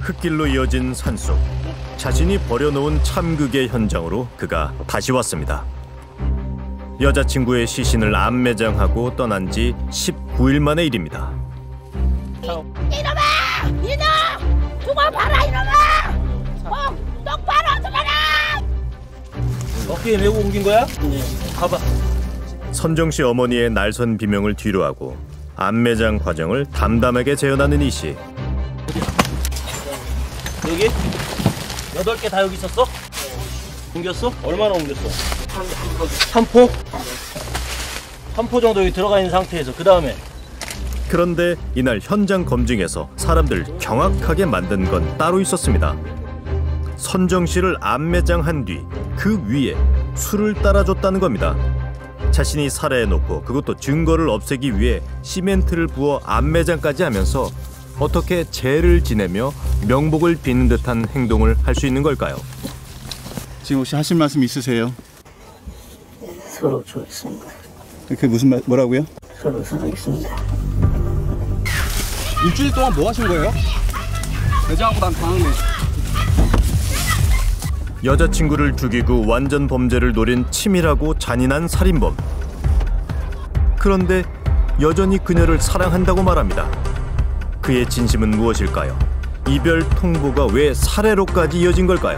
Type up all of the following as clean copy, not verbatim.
흙길로 이어진 산속. 자신이 버려놓은 참극의 현장으로 그가 다시 왔습니다. 여자친구의 시신을 암매장하고 떠난 지 19일 만의 일입니다. 이놈아! 이놈! 두고 봐라 이놈아! 똑바로 서봐라! 어깨에 메고 옮긴 거야? 네. 가봐. 선정 씨 어머니의 날선 비명을 뒤로하고 암매장 과정을 담담하게 재현하는 이 씨. 여기? 8개 다 여기 있었어? 옮겼어? 얼마나 옮겼어? 한 포? 한 포 정도 여기 들어가 있는 상태에서 그 다음에 그런데 이날 현장 검증에서 사람들 경악하게 만든 건 따로 있었습니다. 선정 씨를 암매장한 뒤 그 위에 술을 따라줬다는 겁니다. 자신이 살해해놓고 그것도 증거를 없애기 위해 시멘트를 부어 암매장까지 하면서 어떻게 죄를 지내며 명복을 비는 듯한 행동을 할 수 있는 걸까요? 지금 혹시 하실 말씀 있으세요? 서로 좋습니다. 그게 무슨 말, 뭐라고요? 서로 사랑했습니다. 일주일 동안 뭐 하신 거예요? 여자하고 난 당하네. 여자친구를 죽이고 완전 범죄를 노린 치밀하고 잔인한 살인범. 그런데 여전히 그녀를 사랑한다고 말합니다. 그의 진심은 무엇일까요? 이별 통보가 왜 살해로까지 이어진 걸까요?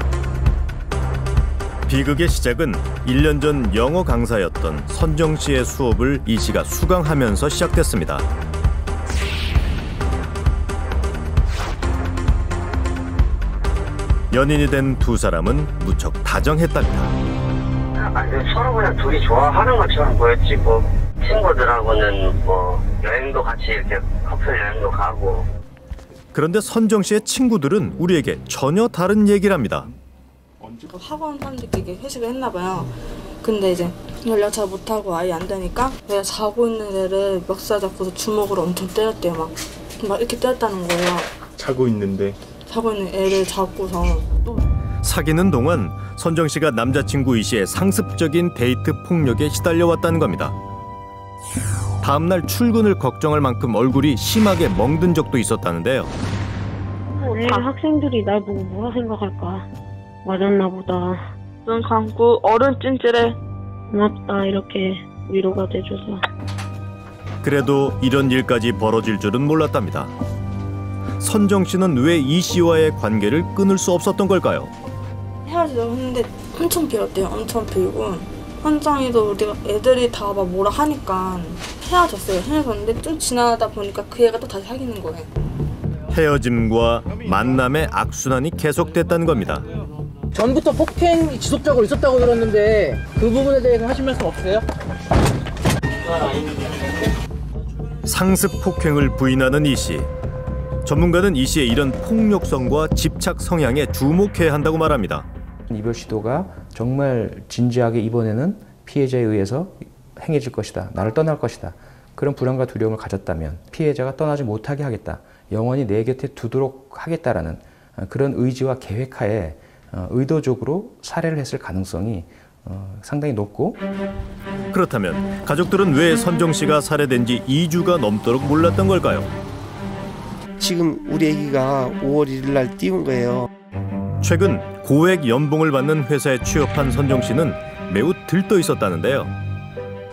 비극의 시작은 1년 전 영어 강사였던 선정 씨의 수업을 이 씨가 수강하면서 시작됐습니다. 연인이 된 두 사람은 무척 다정했답니다. 아니, 서로 그냥 둘이 좋아하는 것처럼 보였지 뭐. 친구들하고는 뭐 여행도 같이 이렇게 커플 여행도 가고. 그런데 선정 씨의 친구들은 우리에게 전혀 다른 얘기를 합니다. 학원 사람들끼리 회식을 했나 봐요. 근데 이제 연락 잘 못하고 아예 안 되니까 내가 자고 있는 애를 멱살 잡고서 주먹으로 엄청 때렸대요. 막 이렇게 때렸다는 거예요. 자고 있는데? 자고 있는 애를 잡고서 또 사귀는 동안 선정 씨가 남자친구 이 씨의 상습적인 데이트 폭력에 시달려왔다는 겁니다. 다음 날 출근을 걱정할 만큼 얼굴이 심하게 멍든 적도 있었다는데요. 학생들이 날 보고 뭐라 생각할까? 맞았나 보다. 눈 감고 어른 찜질해. 고맙다 이렇게 위로가 돼줘서. 그래도 이런 일까지 벌어질 줄은 몰랐답니다. 선정 씨는 왜 이 씨와의 관계를 끊을 수 없었던 걸까요? 헤어지려고 했는데 엄청 빌었대요. 엄청 빌고 현장에도 우리가 애들이 다 막 뭐라 하니까 헤어졌어요. 헤어졌는데 좀 지나다 보니까 그 애가 또 다시 사귀는 거예요. 헤어짐과 만남의 악순환이 계속됐다는 겁니다. 전부터 폭행이 지속적으로 있었다고 들었는데 그 부분에 대해서 하실 말씀 없으세요? 상습 폭행을 부인하는 이 씨. 전문가는 이 씨의 이런 폭력성과 집착 성향에 주목해야 한다고 말합니다. 이별 시도가 정말 진지하게 이번에는 피해자에 의해서 행해질 것이다. 나를 떠날 것이다. 그런 불안과 두려움을 가졌다면 피해자가 떠나지 못하게 하겠다. 영원히 내 곁에 두도록 하겠다라는 그런 의지와 계획하에 의도적으로 살해를 했을 가능성이 상당히 높고. 그렇다면 가족들은 왜 선정 씨가 살해된 지 2주가 넘도록 몰랐던 걸까요? 지금 우리 아기가 5월 1일 날 띄운 거예요. 최근 고액 연봉을 받는 회사에 취업한 선정 씨는 매우 들떠 있었다는데요.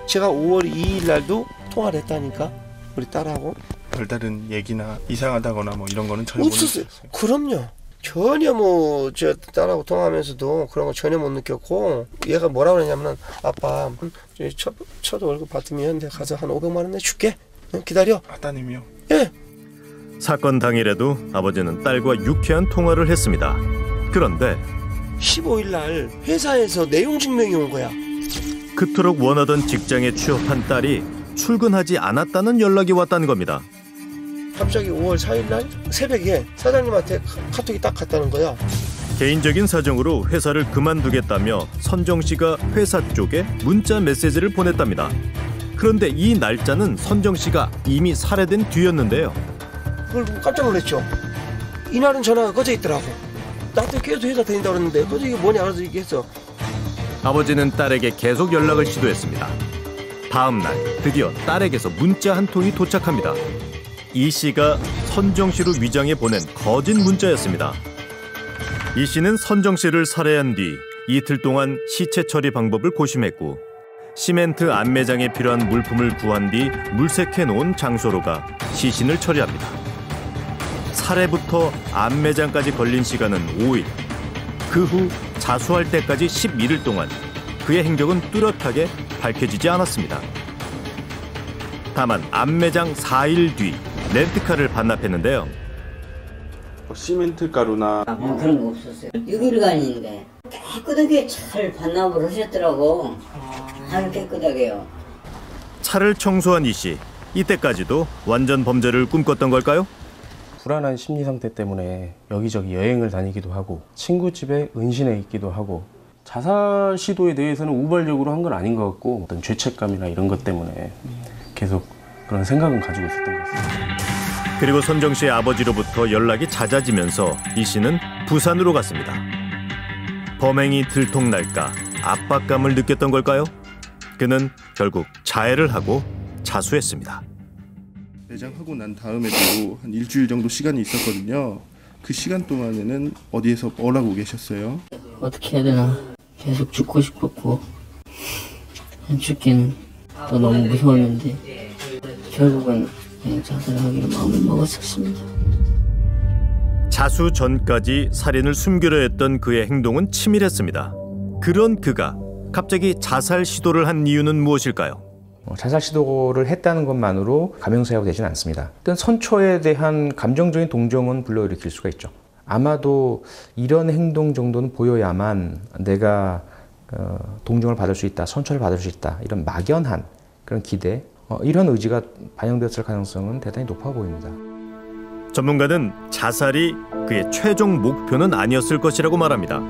제가 5월 2일 날도 통화를 했다니까, 우리 딸하고. 별다른 얘기나 이상하다거나 뭐 이런 거는 전혀 없었어요. 그럼요. 전혀 뭐 저 딸하고 통화하면서도 그런 거 전혀 못 느꼈고, 얘가 뭐라 그러냐면 아빠 첫 월급 받으면 내가 가서 한 500만 원 내줄게. 기다려. 따님이요? 예. 사건 당일에도 아버지는 딸과 유쾌한 통화를 했습니다. 그런데 15일 날 회사에서 내용 증명이 온 거야. 그토록 원하던 직장에 취업한 딸이 출근하지 않았다는 연락이 왔다는 겁니다. 갑자기 5월 4일 날 새벽에 사장님한테 카톡이 딱 갔다는 거야. 개인적인 사정으로 회사를 그만두겠다며 선정 씨가 회사 쪽에 문자 메시지를 보냈답니다. 그런데 이 날짜는 선정 씨가 이미 살해된 뒤였는데요. 그걸 보고 깜짝 놀랐죠. 이날은 전화가 꺼져 있더라고. 나한테 계속 회사 다닌다고 그랬는데 꺼져 이게 뭐냐 그래서 얘기했어. 아버지는 딸에게 계속 연락을 시도했습니다. 다음 날 드디어 딸에게서 문자 한 통이 도착합니다. 이 씨가 선정 씨로 위장해 보낸 거짓 문자였습니다. 이 씨는 선정 씨를 살해한 뒤 이틀 동안 시체 처리 방법을 고심했고 시멘트 안매장에 필요한 물품을 구한 뒤 물색해 놓은 장소로 가 시신을 처리합니다. 살해부터 안매장까지 걸린 시간은 5일. 그 후 자수할 때까지 11일 동안 그의 행적은 뚜렷하게 밝혀지지 않았습니다. 다만 안매장 4일 뒤 렌트카를 반납했는데요. 시멘트 가루나 그런 거 없었어요. 6일간인데 깨끗하게 잘 반납을 하셨더라고. 아주 깨끗하게요. 차를 청소한 이 씨, 이때까지도 완전 범죄를 꿈꿨던 걸까요? 불안한 심리 상태 때문에 여기저기 여행을 다니기도 하고 친구 집에 은신해 있기도 하고 자살 시도에 대해서는 우발적으로 한 건 아닌 것 같고 어떤 죄책감이나 이런 것 때문에 계속 그런 생각은 가지고 있었던 것 같습니다. 그리고 선정 씨의 아버지로부터 연락이 잦아지면서 이 씨는 부산으로 갔습니다. 범행이 들통날까 압박감을 느꼈던 걸까요? 그는 결국 자해를 하고 자수했습니다. 매장하고 난 다음에도 한 일주일 정도 시간이 있었거든요. 그 시간 동안에는 어디에서 뭐라고 계셨어요? 어떻게 해야 되나 계속 죽고 싶었고 죽기는 또 너무 무서웠는데 결국은 자살하기로 마음을 먹었었습니다. 자수 전까지 살인을 숨기려 했던 그의 행동은 치밀했습니다. 그런 그가 갑자기 자살 시도를 한 이유는 무엇일까요? 자살 시도를 했다는 것만으로 감형사유가 되지는 않습니다. 일단 선처에 대한 감정적인 동정은 불러일으킬 수가 있죠. 아마도 이런 행동 정도는 보여야만 내가 동정을 받을 수 있다, 선처를 받을 수 있다, 이런 막연한 그런 기대, 이런 의지가 반영되었을 가능성은 대단히 높아 보입니다. 전문가는 자살이 그의 최종 목표는 아니었을 것이라고 말합니다.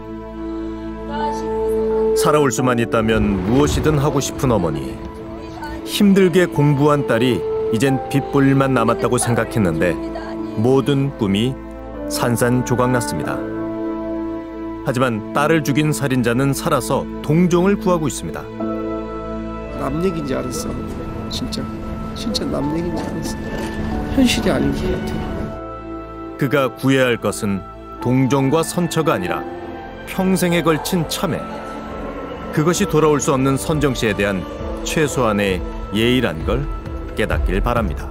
살아올 수만 있다면 무엇이든 하고 싶은 어머니. 힘들게 공부한 딸이 이젠 빚볼일만 남았다고 생각했는데 모든 꿈이 산산조각났습니다. 하지만 딸을 죽인 살인자는 살아서 동정을 구하고 있습니다. 남 얘기인 줄 알았어. 진짜 남 얘기인 줄 알았어. 현실이 아닌 것 같아. 그가 구해야 할 것은 동정과 선처가 아니라 평생에 걸친 참회. 그것이 돌아올 수 없는 선정 씨에 대한 최소한의 예의란 걸 깨닫길 바랍니다.